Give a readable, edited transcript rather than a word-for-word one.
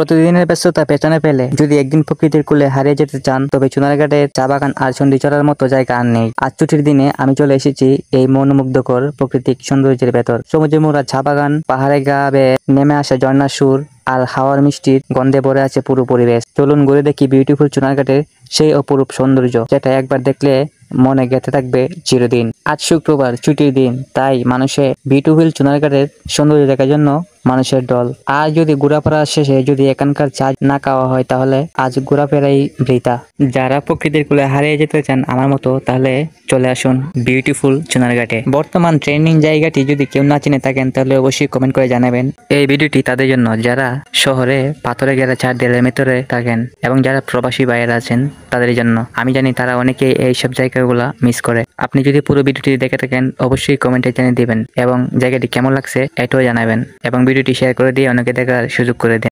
প্রতিদিনের ব্যস্ততা পেছনে ফেলে যদি একদিন প্রকৃতির কোলে হারিয়ে যেতে চান, তবে চুনারঘাটের চা বাগান আর চণ্ডীচড়ার মতো জায়গা আর নেই। আজ ছুটির দিনে আমি চলে এসেছি এই মনোমুগ্ধকর প্রাকৃতিক সৌন্দর্যের ভেতর। সবুজে মোড়া চা বাগান, পাহাড়ে গা বেয়ে নেমে আসা ঝর্ণার সুর আর হাওয়ার মিষ্টির গন্ধে ভরে আছে পুরো পরিবেশ। চলুন ঘুরে দেখি বিউটিফুল চুনারঘাটের সেই অপরূপ সৌন্দর্য, যেটা একবার দেখলে মনে গেঁথে থাকবে চিরদিন। আজ শুক্রবার, ছুটির দিন, তাই মানুষে বিউটিফুল চুনারঘাটের সৌন্দর্য দেখার জন্য মানুষের দল। আর যদি ঘোরাফেরা শেষে যদি এখানকার চা না খাওয়া হয়, তাহলে আজ ঘোরাফেরাই বৃথা। যারা প্রকৃতির কোলে হারিয়ে যেতে চান আমার মতো, তাহলে চলে আসুন বিউটিফুল চুনারঘাটে। বর্তমান ট্রেন্ডিং জায়গাটি যদি কেউ না চিনে থাকেন, তাহলে অবশ্যই কমেন্ট করে জানাবেন। এই ভিডিওটি তাদের জন্য যারা শহরে পাথরে ঘেরা চার দেয়ালের ভেতরে থাকেন এবং যারা প্রবাসী বাইরে আছেন তাদের জন্য। আমি জানি তারা অনেকেই এইসব জায়গাগুলা মিস করে। আপনি যদি পুরো ভিডিওটি দেখে থাকেন, অবশ্যই কমেন্টে জানিয়ে দিবেন এবং জায়গাটি কেমন লাগছে এটাও জানাবেন এবং ভিডিওটি শেয়ার করে দিয়ে অনেকে দেখার সুযোগ করে দেন।